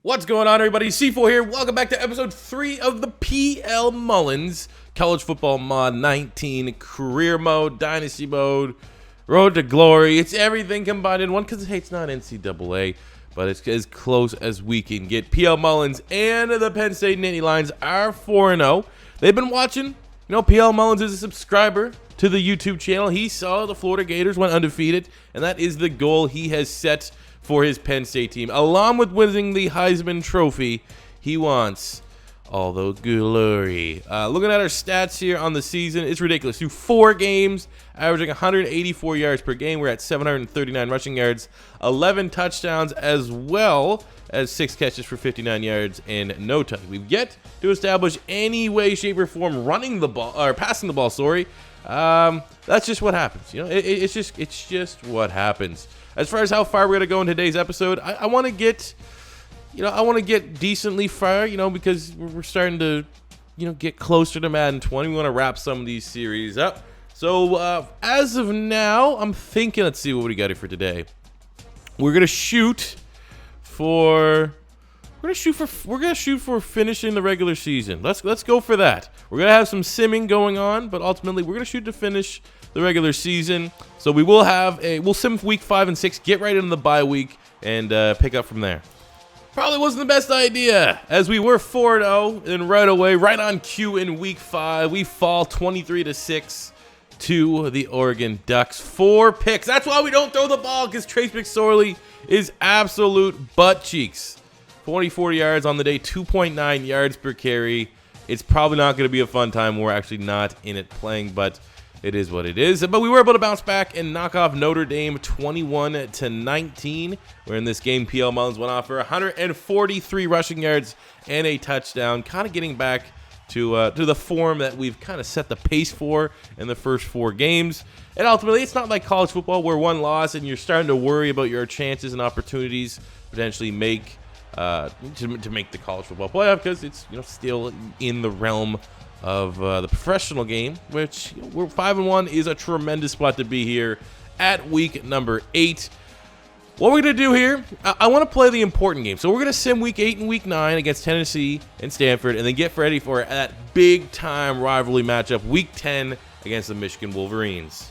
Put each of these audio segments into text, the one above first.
What's going on, everybody? C4 here. Welcome back to episode 3 of the PL Mullions College Football Mod 19 Career Mode, Dynasty Mode, Road to Glory. It's everything combined in one because hey, it's not NCAA, but it's as close as we can get. PL Mullions and the Penn State Nittany Lions are 4-0. They've been watching. You know, PL Mullions is a subscriber to the YouTube channel. He saw the Florida Gators went undefeated, and that is the goal he has set for his Penn State team. Along with winning the Heisman Trophy, he wants all the glory. Looking at our stats here on the season, it's ridiculous. Through 4 games, averaging 184 yards per game. We're at 739 rushing yards, 11 touchdowns, as well as 6 catches for 59 yards and no touch. We've yet to establish any way, shape, or form running the ball or passing the ball. That's just what happens. You know, it's just what happens. As far as how far we're gonna go in today's episode, I want to get, decently far, because we're starting to, get closer to Madden 20. We want to wrap some of these series up. So as of now, I'm thinking, let's see what we got here for today. We're gonna shoot for finishing the regular season. Let's go for that. We're gonna have some simming going on, but ultimately we're gonna shoot to finish the regular season. So we'll sim week 5 and 6, get right into the bye week, and pick up from there. Probably wasn't the best idea, as we were 4-0, and right away, right on cue in week 5, we fall 23-6 to the Oregon Ducks. 4 picks. That's why we don't throw the ball, because Trace McSorley is absolute butt cheeks. 40 yards on the day, 2.9 yards per carry. It's probably not going to be a fun time. We're actually not in it playing, but it is what it is. But we were able to bounce back and knock off Notre Dame 21-19. Where in this game, PL Mullions went off for 143 rushing yards and a touchdown, kind of getting back to the form that we've kind of set the pace for in the first 4 games. And ultimately, it's not like college football where one loss and you're starting to worry about your chances and opportunities to potentially make to make the college football playoff, because it's still in the realm of the professional game, which we're 5-1 is a tremendous spot to be here at week number 8. What we're going to do here, I want to play the important game. So we're going to sim week 8 and week 9 against Tennessee and Stanford, and then get ready for that big-time rivalry matchup, week 10 against the Michigan Wolverines.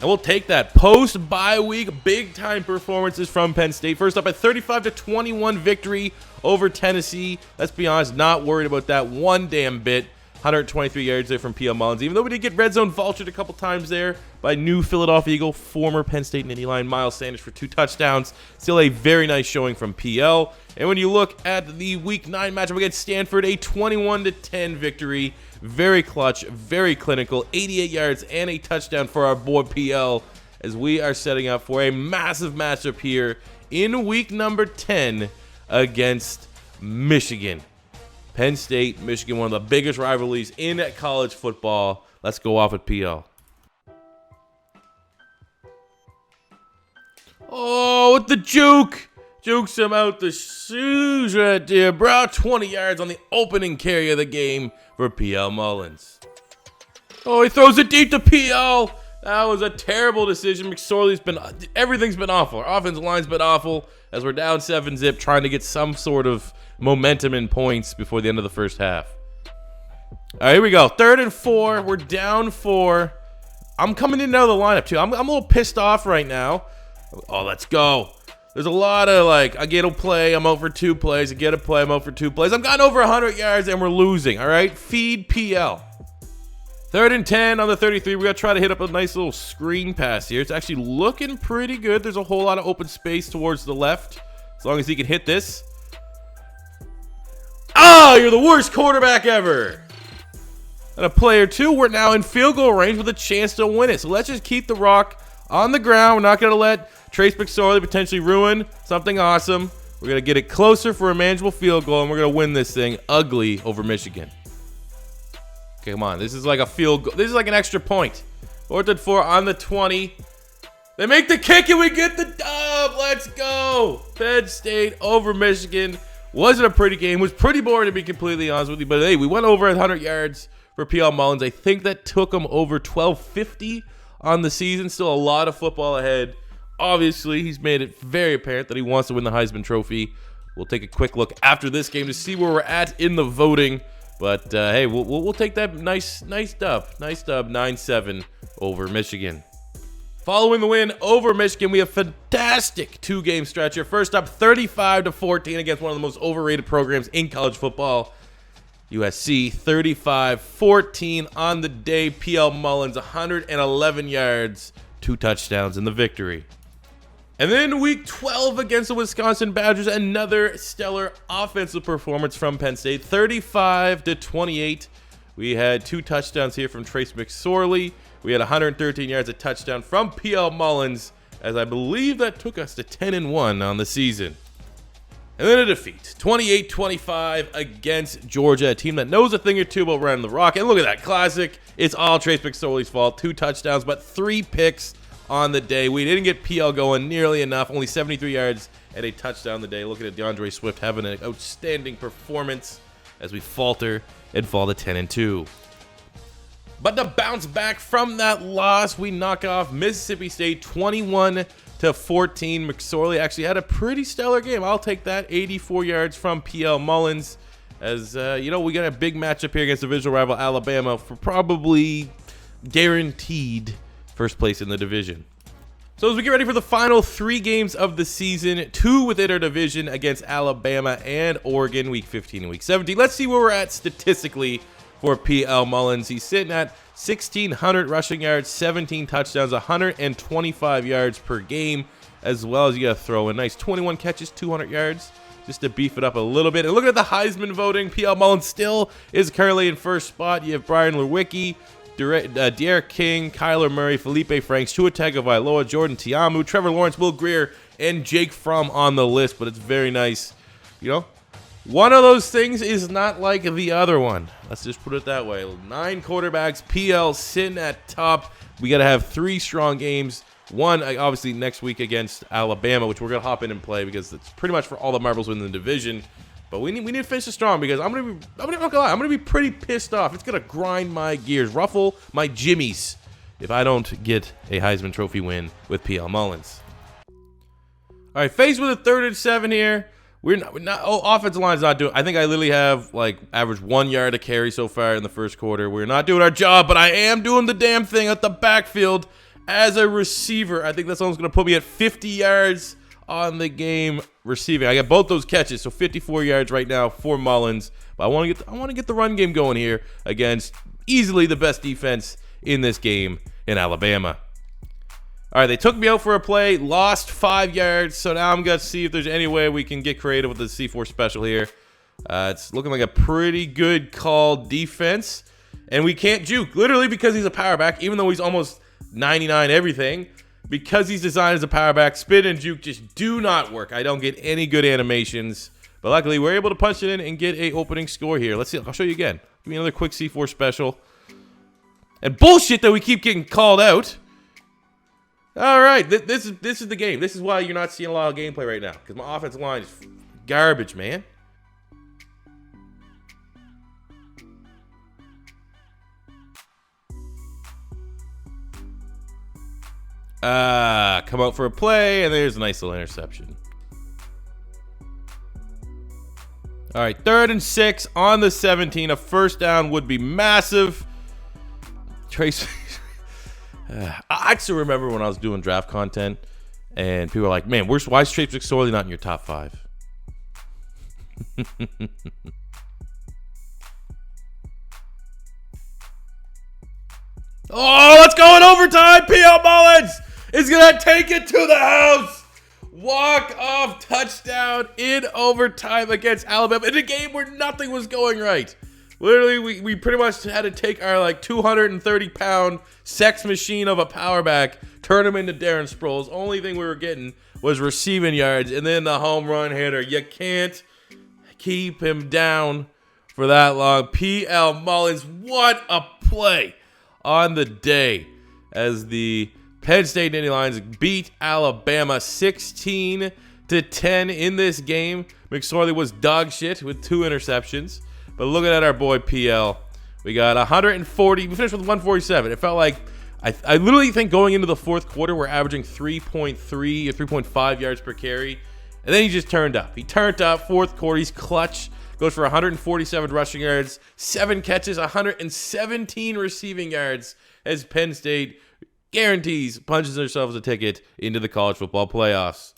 And we'll take that post-bye week big-time performances from Penn State. First up, a 35-21 victory over Tennessee. Let's be honest, not worried about that one damn bit. 123 yards there from PL Mullions. Even though we did get red zone vultured a couple times there by new Philadelphia Eagle, former Penn State Nittany Lion Miles Sanders for 2 touchdowns. Still a very nice showing from PL. And when you look at the week 9 matchup against Stanford, a 21-10 victory. Very clutch, very clinical. 88 yards and a touchdown for our boy PL, as we are setting up for a massive matchup here in week number 10 against Michigan. Penn State, Michigan, one of the biggest rivalries in college football. Let's go off with PL. Oh, with the juke. Jukes him out the shoes right there, bro. 20 yards on the opening carry of the game for PL Mullions. Oh, he throws it deep to PL. That was a terrible decision. Everything's been awful. Our offensive line's been awful, as we're down 7-zip, trying to get some sort of momentum and points before the end of the first half. All right, here we go. 3rd and 4. We're down 4. I'm coming in out of the lineup, too. I'm a little pissed off right now. Oh, let's go. There's a lot of, I get a play, I'm out for 2 plays. I get a play, I'm out for 2 plays. I've gotten over 100 yards, and we're losing, all right? Feed PL. 3rd and 10 on the 33. We're going to try to hit up a nice little screen pass here. It's actually looking pretty good. There's a whole lot of open space towards the left, as long as he can hit this. Oh, you're the worst quarterback ever. And a play or 2. We're now in field goal range with a chance to win it. So let's just keep the rock on the ground. We're not going to let Trace McSorley potentially ruin something awesome. We're going to get it closer for a manageable field goal, and we're going to win this thing ugly over Michigan. Okay, come on. This is like a field goal. This is like an extra point. 4th and 4 on the 20. They make the kick, and we get the dub. Let's go. Penn State over Michigan. Wasn't a pretty game. Was pretty boring, to be completely honest with you. But hey, we went over 100 yards for PL Mullions. I think that took them over 1250 on the season. Still a lot of football ahead. Obviously, he's made it very apparent that he wants to win the Heisman Trophy. We'll take a quick look after this game to see where we're at in the voting. But hey, we'll take that nice dub. Nice dub, 9-7 over Michigan. Following the win over Michigan, we have a fantastic two-game stretch here. First up, 35-14 against one of the most overrated programs in college football. USC, 35-14 on the day. PL Mullions, 111 yards, 2 touchdowns in the victory. And then week 12 against the Wisconsin Badgers, another stellar offensive performance from Penn State, 35-28. We had 2 touchdowns here from Trace McSorley. We had 113 yards, a touchdown from PL Mullions, as I believe that took us to 10-1 on the season. And then a defeat, 28-25 against Georgia, a team that knows a thing or two about running the rock. And look at that, classic. It's all Trace McSorley's fault. 2 touchdowns, but 3 picks on the day. We didn't get PL going nearly enough. Only 73 yards and a touchdown the day. Looking at DeAndre Swift having an outstanding performance as we falter and fall to 10-2. But to bounce back from that loss, we knock off Mississippi State 21-14. McSorley actually had a pretty stellar game. I'll take that. 84 yards from PL Mullions. As you know, we got a big matchup here against divisional rival Alabama for probably guaranteed first place in the division. So as we get ready for the final 3 games of the season, 2 within our division against Alabama and Oregon, week 15 and week 17. Let's see where we're at statistically for PL Mullions. He's sitting at 1,600 rushing yards, 17 touchdowns, 125 yards per game, as well as you got to throw a nice 21 catches, 200 yards, just to beef it up a little bit. And looking at the Heisman voting, PL Mullions still is currently in first spot. You have Brian Lewicki, Derek King, Kyler Murray, Felipe Franks, Tua Tagovailoa, Jordan Tiamu, Trevor Lawrence, Will Grier, and Jake Fromm on the list. But it's very nice. You know, one of those things is not like the other one. Let's just put it that way. 9 quarterbacks, PL sitting at top. We got to have 3 strong games. One, obviously, next week against Alabama, which we're going to hop in and play because it's pretty much for all the marbles within the division. But we need to finish it strong because I'm gonna be pretty pissed off. It's gonna grind my gears, ruffle my jimmies if I don't get a Heisman Trophy win with PL Mullions. All right, faced with a 3rd and 7 here. We're not. Oh, offensive line's not doing. I think I literally have like average 1 yard a carry so far in the first quarter. We're not doing our job, but I am doing the damn thing at the backfield as a receiver. I think that's almost gonna put me at 50 yards on the game receiving. I got both those catches, so 54 yards right now for Mullions. But I want to get the run game going here against easily the best defense in this game in Alabama. All right, they took me out for a play, lost 5 yards, so now I'm going to see if there's any way we can get creative with the C4 special here. It's looking like a pretty good call defense, and we can't juke, literally because he's a power back, even though he's almost 99 everything. Because he's designed as a power back, spin and juke just do not work. I don't get any good animations. But luckily, we're able to punch it in and get a opening score here. Let's see. I'll show you again. Give me another quick C4 special. And bullshit that we keep getting called out. All right. This is the game. This is why you're not seeing a lot of gameplay right now. Because my offensive line is garbage, man. Come out for a play, and there's a nice little interception. All right, 3rd and 6 on the 17. A first down would be massive. Trace. I still remember when I was doing draft content, and people were like, man, why is Trace McSorley not in your top 5? Oh, let's go in overtime. PL Mullions is going to take it to the house. Walk-off touchdown in overtime against Alabama in a game where nothing was going right. Literally, we pretty much had to take our like 230-pound sex machine of a power back, turn him into Darren Sproles. Only thing we were getting was receiving yards, and then the home run hitter. You can't keep him down for that long. PL Mullions, what a play on the day as the Penn State Nittany Lions beat Alabama 16-10 in this game. McSorley was dog shit with 2 interceptions. But looking at our boy PL, we got 140. We finished with 147. It felt like I literally think going into the fourth quarter, we're averaging 3.3 or 3.5 yards per carry. And then he just turned up. He turned up fourth quarter. He's clutch. Goes for 147 rushing yards, 7 catches, 117 receiving yards as Penn State punches themselves a ticket into the college football playoffs.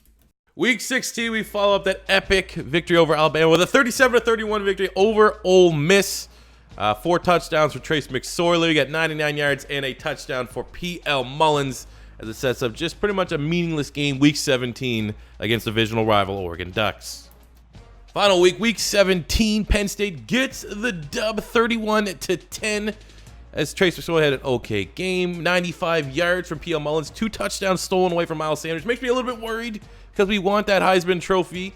Week 16, we follow up that epic victory over Alabama with a 37-31 victory over Ole Miss. 4 touchdowns for Trace McSorley. We got 99 yards and a touchdown for PL Mullions as it sets up just pretty much a meaningless game, Week 17, against divisional rival Oregon Ducks. Final week, Week 17, Penn State gets the dub 31-10 as Trace McSorley had an okay game. 95 yards from PL Mullions, 2 touchdowns stolen away from Miles Sanders. Makes me a little bit worried because we want that Heisman trophy,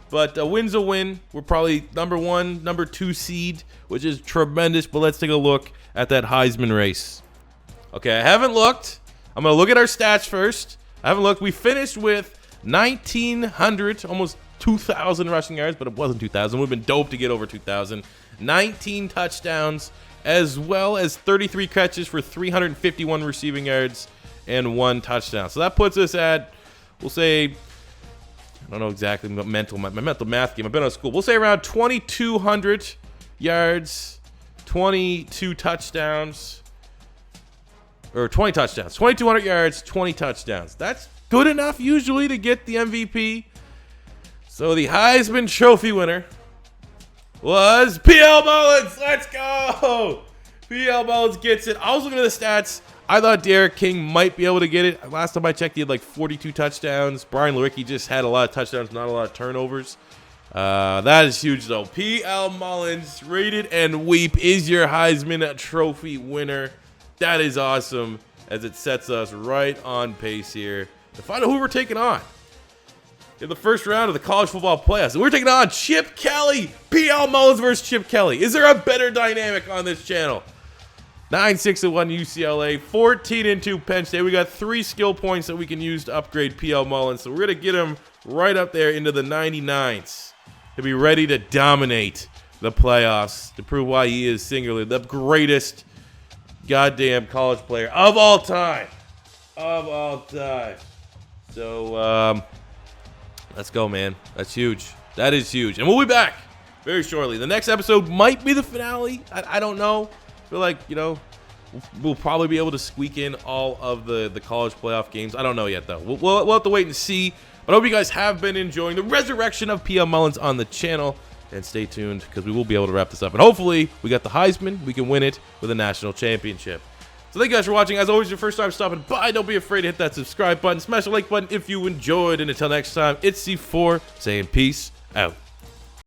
but a win's a win. We're probably number 1, number 2 seed, which is tremendous, but let's take a look at that Heisman race. Okay, I haven't looked. I'm going to look at our stats first. I haven't looked. We finished with 1,900, almost 2,000 rushing yards, but it wasn't 2,000. It would have been dope to get over 2,000. 19 touchdowns, as well as 33 catches for 351 receiving yards and 1 touchdown. So that puts us at, we'll say, I don't know exactly my mental math game. I've been out of school. We'll say around 2,200 yards, 22 touchdowns, or 20 touchdowns. 2,200 yards, 20 touchdowns. That's good enough usually to get the MVP. So the Heisman Trophy winner was PL Mullions. Let's go. PL Mullions gets it. I was looking at the stats. I thought Derek King might be able to get it. Last time I checked, he had like 42 touchdowns. Brian Lewicki just had a lot of touchdowns, not a lot of turnovers. That is huge, though. PL Mullions, rated and weep, is your Heisman Trophy winner. That is awesome, as it sets us right on pace here to find out who we're taking on in the first round of the college football playoffs. And we're taking on Chip Kelly. PL Mullions versus Chip Kelly. Is there a better dynamic on this channel? 9-6-1 UCLA, 14-2 Penn State. We got 3 skill points that we can use to upgrade PL Mullions. So we're going to get him right up there into the 99s to be ready to dominate the playoffs, to prove why he is singularly the greatest goddamn college player of all time. Of all time. So, let's go, man. That's huge. That is huge. And we'll be back very shortly. The next episode might be the finale. I don't know. I feel like, we'll probably be able to squeak in all of the college playoff games. I don't know yet, though. We'll have to wait and see. But I hope you guys have been enjoying the resurrection of PL Mullions on the channel. And stay tuned, because we will be able to wrap this up. And hopefully, we got the Heisman. We can win it with a national championship. So thank you guys for watching. As always, your first time stopping by, don't be afraid to hit that subscribe button. Smash the like button if you enjoyed. And until next time, it's C4 saying peace out.